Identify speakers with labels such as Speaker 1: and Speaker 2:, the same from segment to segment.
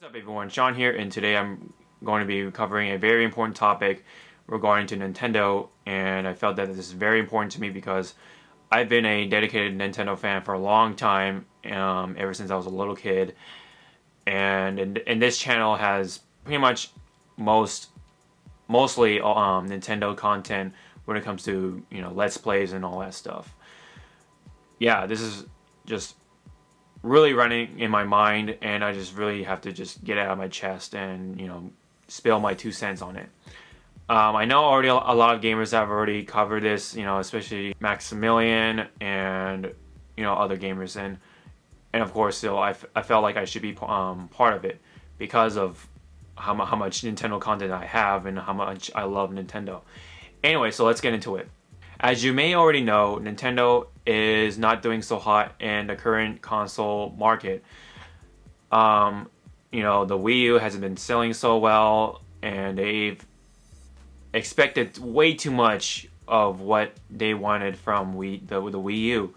Speaker 1: What's up everyone, Sean here, and today I'm going to be covering a very important topic regarding to Nintendo, and I felt that this is very important to me because I've been a dedicated Nintendo fan for a long time, ever since I was a little kid, and this channel has pretty much mostly Nintendo content when it comes to, Let's Plays and all that stuff. Yeah, this is just really running in my mind, and I just really have to just get it out of my chest and spill my 2 cents on it. I know already a lot of gamers have already covered this, especially Maximilian and other gamers, and of course still I felt like I should be part of it because of how much Nintendo content I have and how much I love Nintendo. Anyway, so let's get into it. As you may already know, Nintendo is not doing so hot in the current console market. The Wii U hasn't been selling so well, and they've expected way too much of what they wanted from the Wii U.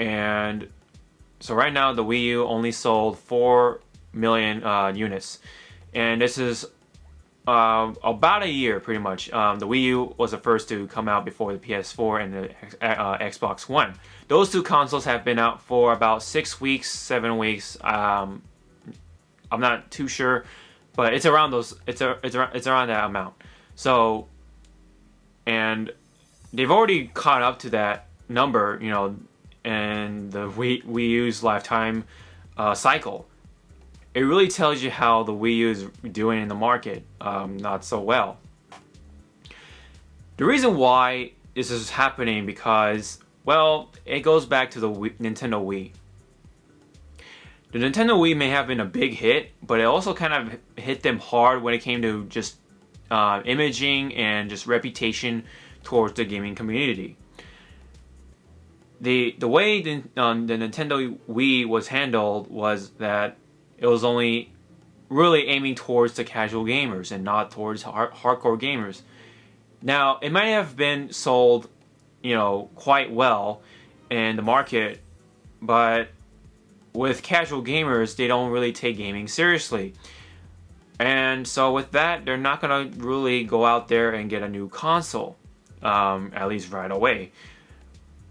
Speaker 1: And so right now, the Wii U only sold 4 million units, and this is about a year, pretty much. The Wii U was the first to come out before the PS4 and the Xbox One. Those two consoles have been out for about 6 weeks, 7 weeks. I'm not too sure, but it's around those. It's around that amount. So, and they've already caught up to that number, in the Wii U's lifetime cycle. It really tells you how the Wii U is doing in the market, not so well. The reason why this is happening because, well, it goes back to the Nintendo Wii. The Nintendo Wii may have been a big hit, but it also kind of hit them hard when it came to just imaging and just reputation towards the gaming community. The way the Nintendo Wii was handled was that it was only really aiming towards the casual gamers and not towards hardcore gamers. Now, it might have been sold, quite well in the market, but with casual gamers, they don't really take gaming seriously. And so with that, they're not going to really go out there and get a new console, at least right away.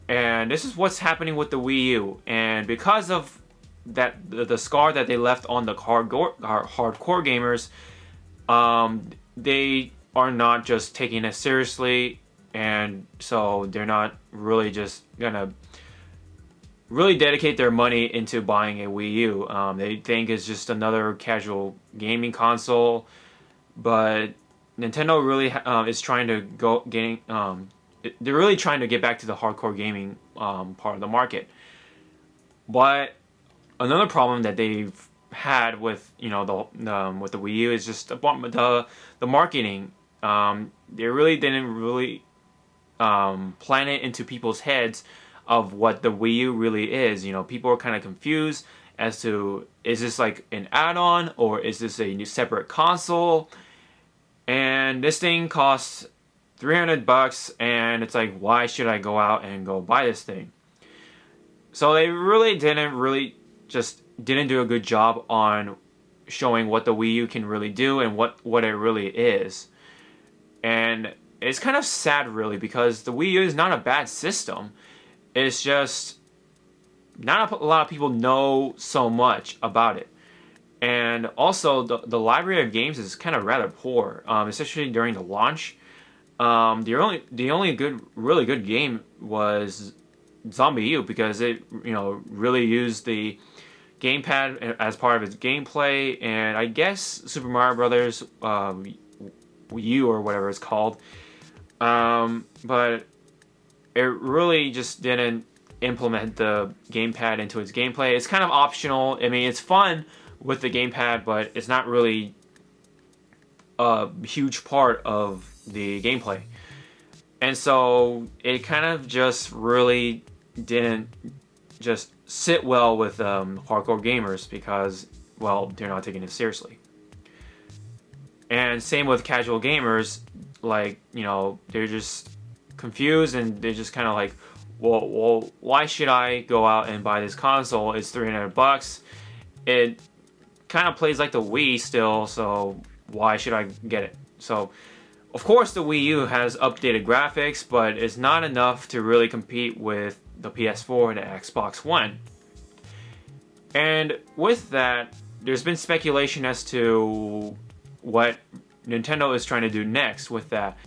Speaker 1: And this is what's happening with the Wii U. And because of that, the scar that they left on the hardcore gamers, they are not just taking it seriously, and so they're not really just gonna really dedicate their money into buying a Wii U. They think it's just another casual gaming console, but Nintendo really is trying to they're really trying to get back to the hardcore gaming part of the market. But another problem that they've had with with the Wii U is just the marketing. They really didn't plan it into people's heads of what the Wii U really is. People are kind of confused as to, is this like an add-on or is this a new separate console? And this thing costs $300, and it's like, why should I go out and go buy this thing? So they really didn't do a good job on showing what the Wii U can really do and what it really is. And it's kind of sad, really, because the Wii U is not a bad system. It's just not a lot of people know so much about it. And also, the library of games is kind of rather poor, especially during the launch. The only really good game was ZombiU, because it really used the gamepad as part of its gameplay, and I guess Super Mario Brothers U or whatever it's called, but it really just didn't implement the gamepad into its gameplay. It's kind of optional. I mean, it's fun with the gamepad, but it's not really a huge part of the gameplay. And so it kind of just really didn't just sit well with hardcore gamers because, well, they're not taking it seriously. And same with casual gamers, like, they're just confused and they're just kind of like, well, why should I go out and buy this console? It's $300. It kind of plays like the Wii still, so why should I get it? So, of course, the Wii U has updated graphics, but it's not enough to really compete with the PS4 and the Xbox One. And with that, there's been speculation as to what Nintendo is trying to do next with that.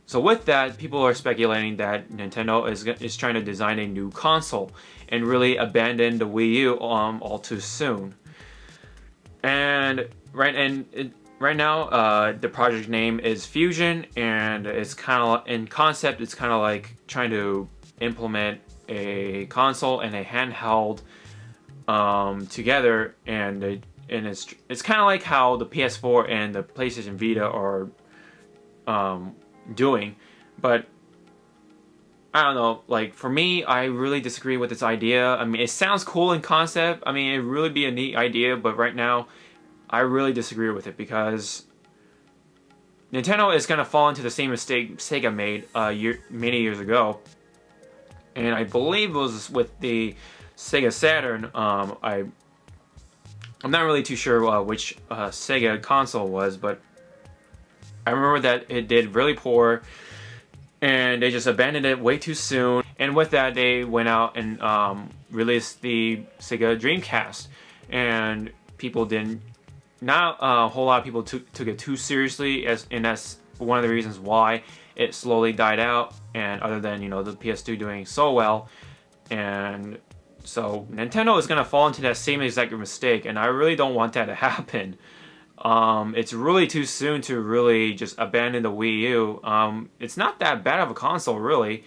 Speaker 1: So with that, people are speculating that Nintendo is trying to design a new console and really abandon the Wii U all too soon. And right now, the project name is Fusion, and it's kind of in concept. It's kind of like trying to implement a console and a handheld together, and it's kind of like how the PS4 and the PlayStation Vita are doing. But I don't know, like for me, I really disagree with this idea. I mean, it sounds cool in concept. I mean, it'd really be a neat idea, but right now I really disagree with it because Nintendo is gonna fall into the same mistake Sega made many years ago, and I believe it was with the Sega Saturn. I'm not really too sure which Sega console was, but I remember that it did really poor, and they just abandoned it way too soon. And with that, they went out and released the Sega Dreamcast, and people didn't. Not a whole lot of people took it too seriously, and that's one of the reasons why it slowly died out. And other than the PS2 doing so well, and so Nintendo is gonna fall into that same exact mistake, and I really don't want that to happen. It's really too soon to really just abandon the Wii U. It's not that bad of a console, really.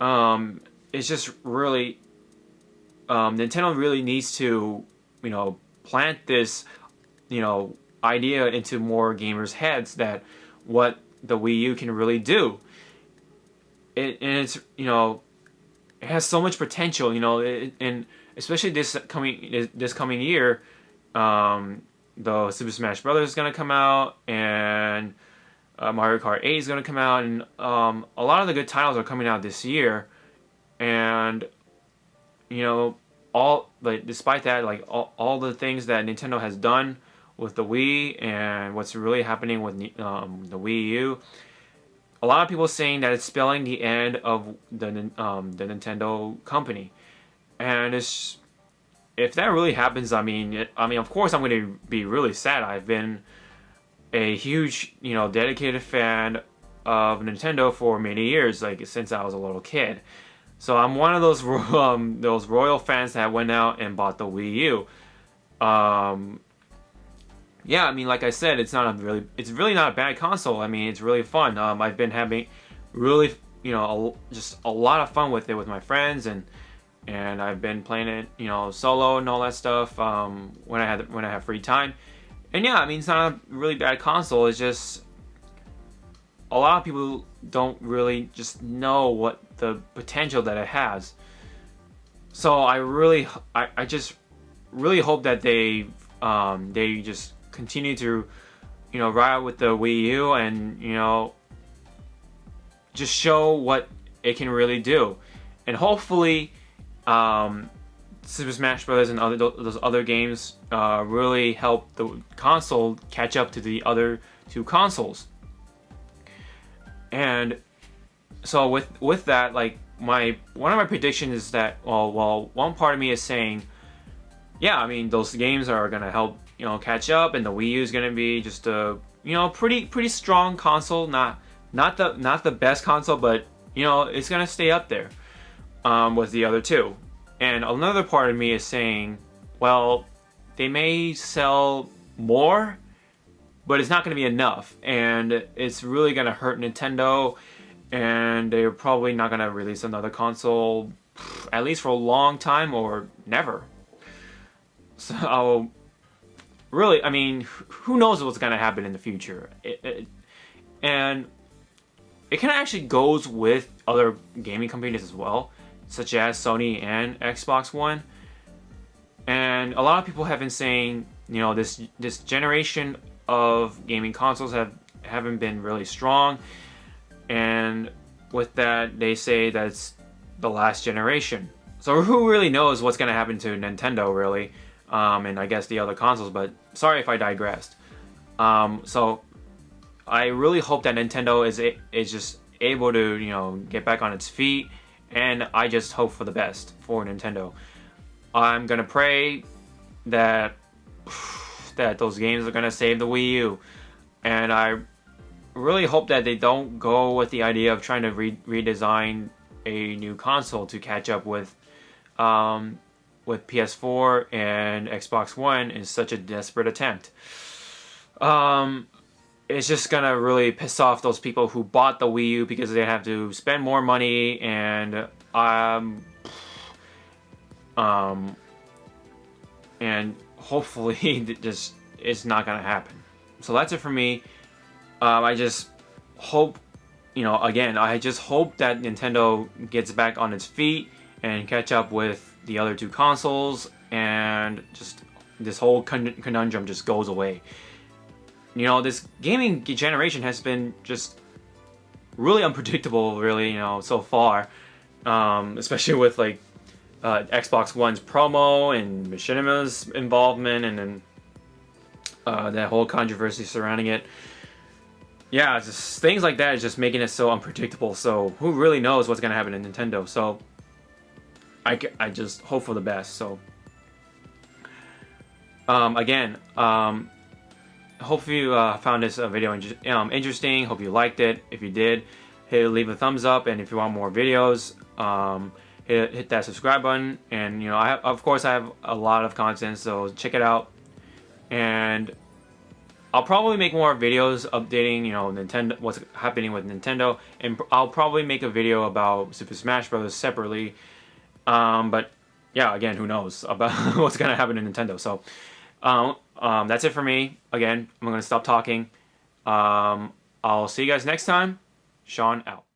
Speaker 1: It's just really Nintendo really needs to plant this idea into more gamers' heads that what the Wii U can really do. It's it has so much potential, and especially this coming year, the Super Smash Brothers is gonna come out, and Mario Kart 8 is gonna come out, and a lot of the good titles are coming out this year, and despite that, like all the things that Nintendo has done with the Wii and what's really happening with the Wii U, a lot of people are saying that it's spelling the end of the Nintendo company, and if that really happens, I mean, of course, I'm going to be really sad. I've been a huge, dedicated fan of Nintendo for many years, like since I was a little kid. So I'm one of those royal fans that went out and bought the Wii U. Yeah, I mean, like I said, it's really not a bad console. I mean, it's really fun. I've been having really, just a lot of fun with it with my friends, and I've been playing it, solo and all that stuff when I have free time. And yeah, I mean, it's not a really bad console. It's just a lot of people don't really just know what the potential that it has. So I just really hope that they just continue to ride with the Wii U and just show what it can really do, and hopefully Super Smash Bros. And those other games really help the console catch up to the other two consoles. And so with that, like one of my predictions is that one part of me is saying, yeah, I mean, those games are gonna help catch up, and the Wii U is gonna be just a pretty strong console, not the best console, but it's gonna stay up there with the other two. And another part of me is saying, well, they may sell more, but it's not going to be enough, and it's really going to hurt Nintendo, and they're probably not going to release another console, at least for a long time, or never. So, really, I mean, who knows what's going to happen in the future? And it kind of actually goes with other gaming companies as well, such as Sony and Xbox One. And a lot of people have been saying, this generation of gaming consoles haven't been really strong, and with that, they say that's the last generation. So who really knows what's going to happen to Nintendo, really? and I guess the other consoles. But sorry if I digressed. So I really hope that Nintendo is just able to, you know, get back on its feet, and I just hope for the best for Nintendo. I'm gonna pray that those games are gonna save the Wii U, and I really hope that they don't go with the idea of trying to redesign a new console to catch up with PS4 and Xbox One in such a desperate attempt. It's just gonna really piss off those people who bought the Wii U because they have to spend more money, and hopefully just it's not gonna happen. So that's it for me. I just hope, you know, again, I just hope that Nintendo gets back on its feet and catch up with the other two consoles, and just this whole conundrum just goes away. You know, this gaming generation has been just really unpredictable, really, you know, so far. Especially with like Xbox One's promo and Machinima's involvement, and then that whole controversy surrounding it. Yeah, just things like that is just making it so unpredictable. So who really knows what's gonna happen in Nintendo? So I just hope for the best. So again, hopefully you found this video interesting. Hope you liked it. If you did, leave a thumbs up, and if you want more videos, hit that subscribe button. And you know, of course I have a lot of content, so check it out. And I'll probably make more videos updating, you know, Nintendo, what's happening with Nintendo, and I'll probably make a video about Super Smash Bros. Separately. But yeah, again, who knows about what's gonna happen in Nintendo. So that's it for me. Again, I'm gonna stop talking. I'll see you guys next time. Sean out.